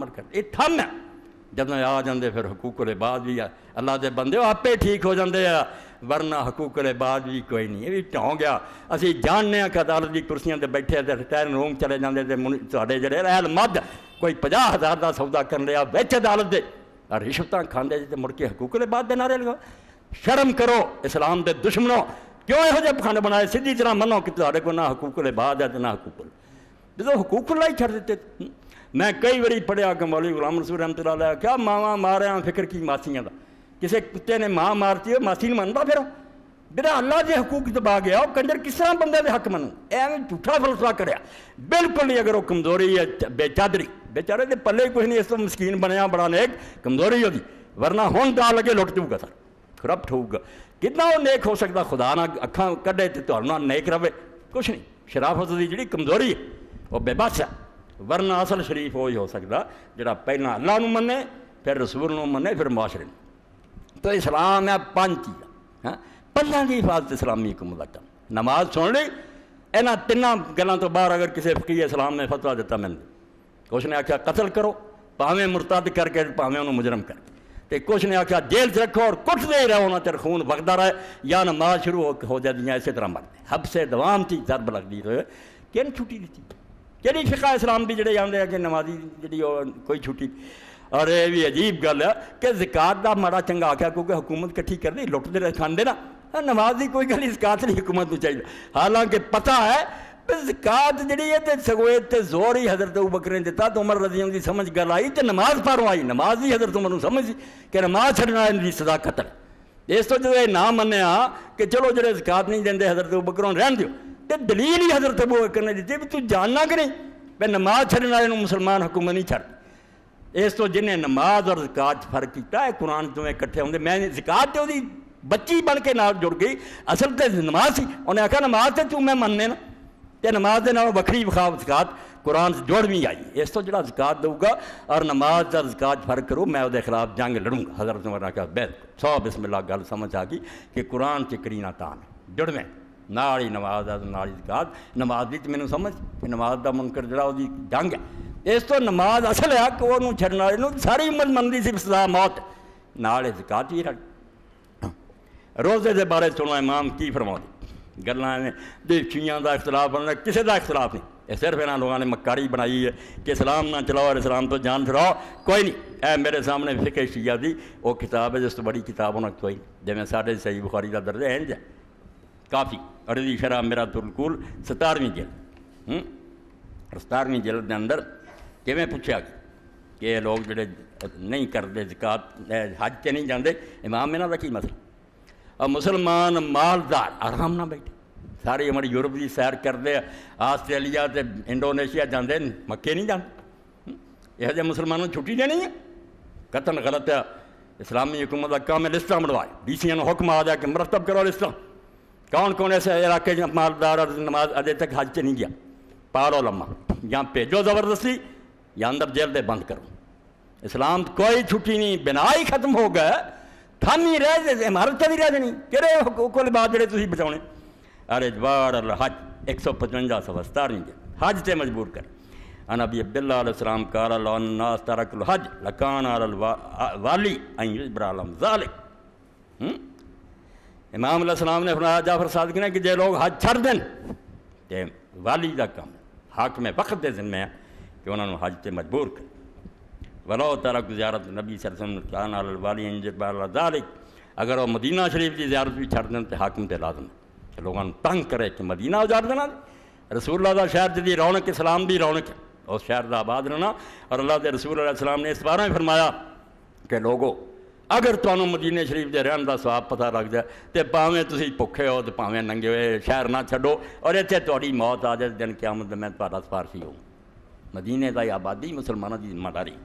عمل کرتے. یہ تھم ہے. جدوں آ جاندے پھر حقوق العباد بھی اللہ دے بندے آپ ہی ٹھیک ہو جاندے ہیں, ورنہ حقوق العباد بھی کوئی نہیں. یہ بھی ٹھوں گیا. اسی جاننے ہیں کہ عدالت کی کرسیاں تے بیٹھے تے ریٹائرنگ روم چلے جاندے تے تواڈے جڑے اہل مد کوئی 50,000 دا سودا کر لیا وچ عدالت دے اور رشوتاں کھاندے تے مڑ کے حقوق العباد دے نعرے لگاؤ. شرم کرو اسلام دے دشمنوں, کیوں یہو جہے پکھنڈ بنائے؟ سیدھی طرح منو کہ تواڈے کول نہ حقوق العباد ہے تے نہ حقوق اللہ. جدوں حقوق اللہ ہی چھڑ دیتے. میں کئی باری پڑھیا کہ مولوی غلام منصور رحمۃ اللہ علیہ کیا ماواں ماریا فکر کی ماسیاں دا. کسی کتے نے ماں مارتی ہو ماسی نہیں منتا پھر میرا اللہ دے حقوق دبا گیا وہ کنجر کس طرح بندے دے حق منو؟ ایویں جھوٹا فلسفہ کریا بالکل نہیں. اگر وہ کمزوری ہے بے چادری بیچارے دے پلے کچھ نہیں, اس تو مسکین بنیا بڑا نیک کمزوری ہوگی, ورنہ ہوں دا لگے لٹ جاؤ گا سر کرپٹ ہوگا. کتنا وہ نیک ہو سکتا؟ خدا نہ اکھاں کڈے تے تہاڈے نیک رہے کچھ نہیں. شرافت دی جڑی کمزوری ہے وہ بے بس ہے, ورنہ اصل شریف وہی ہو سکتا جڑا پہلا اللہ نو منے پھر رسول نو منے پھر معاشرے. تو اسلام ہے 5 چیزاں, 5 کی حفاظت اسلامی حکومت کا کام. نماز سن لی, یہاں 3 گلوں تو باہر اگر کسی فقیہ اسلام نے فتویٰ دیتا میں نے, کچھ نے آخیا قتل کرو پاویں مرتد کر کے پاویں انہوں مجرم کر کے, کچھ نے آخیا جیل چ رکھو اور کٹتے ہی رہو, نہ چر خون وگدا رہے یا نماز شروع ہو جاتی اسی طرح مرتے. حب سے دوام تھی ضرب لگتی تو کن چھٹی دیتی کہڑی فقہ اسلام بھی جڑے آتے ہیں کہ نمازی جی کوئی چھٹی. اور یہ بھی عجیب گل ہے کہ زکات دا ماڑا چنگا آخیا کیونکہ حکومت کٹھی کر دی لٹتے رہے کھانے نا, نماز کی کوئی گل زکات نہیں حکومت کو چاہیے. حالانکہ پتہ ہے کہ زکات جڑی ہے تو سگوے تے زور ہی حضرت ابوبکر نے دیتا تو عمر رضی اللہ عنہ دی سمجھ گل آئی تو نماز پاروں آئی. نماز ہی حضرت عمر نو سمجھ سی کہ نماز چھڈنا ان دی سزا قتل. اس تو جدوں یہ نہ منیا کہ چلو جڑے زکات نہیں دیندے حضرت ابوبکر رہن دیو, تے دلیل ہی حضرت ابوبکر نے دیتی بھی تو جاننا کہ نہیں پہ نماز چھڑنے والے مسلمان حکومت نہیں چھڑ. اس تو جنہیں نماز اور زکات فرق کیتا ہے قرآن دونوں اکٹھے ہوندے. میں زکات تے وہ بچی بن کے نال جڑ گئی, اصل تے نماز سی. انہیں آخیا نماز تے تو میں مننے نا, تے نماز دے نال وکھری وکھاو زکات قرآن سے جوڑ بھی آئی. اس تو جڑا زکات دوں گا اور نماز اور زکات فرق کرو میں وہ خلاف جنگ لڑوں گا. حضرت عمر نے کہا بالکل 100 بسم اللہ گل سمجھ آ گئی کہ قرآن سے کرینہ تان جڑویں نال ہی نماز ہے نال ہی زکات. نماز بھی مینوں سمجھ کہ نماز دا منکر جڑا وہ جنگ ہے. اس تو نماز اصل ہے کہ وہ چھڑن والے ساری امت منتی سی سزا موت, نال زکات ہی رکھ. روزے دے بارے سنو امام کی فرما دی گلاں نے شیعہ دا اختلاف بننا کسی دا اختلاف نہیں. یہ صرف انہاں لوگوں نے مکاری بنائی ہے کہ اسلام نہ چلاؤ اور اسلام تو جان چھڑاؤ. کوئی نہیں, اے میرے سامنے فقہ شیعہ دی وہ کتاب ہے جس تو بڑی کتاب ہونا کوئی نہیں. جی میں ساڈے صحیح بخاری دا درجہ ہے انج کافی عرضی شرح میرا الکول 17ویں جلد 17ویں جلد کے اندر کیویں پوچھا کہ یہ لوگ جڑے نہیں کرتے زکات حج تے نہیں جاندے امام انہاں دا کی مسئلہ. اور مسلمان مالدار آرام نہ بیٹھے ساری عمر یورپ کی سیر کرتے آسٹریلیا تے انڈونیشیا جاندے مکے نہیں جاندے. یہ جہاں مسلمانوں چھٹی دینی ہے قطن غلط ہے. اسلامی حکومت کا کام ہے لسٹاں بنوائے, ڈی سی نے حکم آ جائے کہ مرتب کرو لسٹاں کون کون ایسے علاقے جہاں مالدار اور نماز ابھی تک حج سے نہیں گیا. پالو لما یا بھیجو زبردستی یا اندر جیل دے بند کرو. اسلام کوئی چھٹی نہیں, بنا ہی ختم ہو گیا. تھم ہی رہ جائے عمارت بھی رہ جانی کہڑے حقوق العباد جڑے تسی بچاؤنے. ارے جوار الحج 155 صفحہ 17ویں حج تے مجبور کر. ان ابی عبداللہ علیہ السلام قال لو ان الناس ترکوا الحج لکان علی الوالی ان یجبر علیہم ذلک. امام علیہ السلام نے فرمایا جعفر صادق نے کہ جے لوگ حج چھڑ دیں تے والی دا کام حاکم وقت دے ذمہ ہے کہ انہوں نے حج تے مجبور کر. ولو ترک زیارت نبی صلی اللہ علیہ وسلم کان علی الوالی ان یجبر علی ذلک. اگر وہ مدینہ شریف کی زیارت بھی چھڑ دیں تو حاکم تے لازم ہے کہ لوگوں تنگ کرے کہ مدینہ اجاڑ دینا. رسول اللہ دا شہر جدی رونق اسلام دی رونق ہے اس شہر دا آباد رہنا. اور اللہ دے رسول علیہ السلام نے اس بارے میں فرمایا کہ لوگو اگر تمہیں مدینہ شریف دے رہن دا ثواب پتہ لگ جائے تو پاویں تسی بھکھے ہو تو پاویں ننگے ہوئے شہر نہ چھڈو اور اتنے تہاڈی موت آ جائے دن قیامت میں تہاڈا سفارشی ہوں. مدینے دا آبادی مسلمانوں دی ذمہ داری.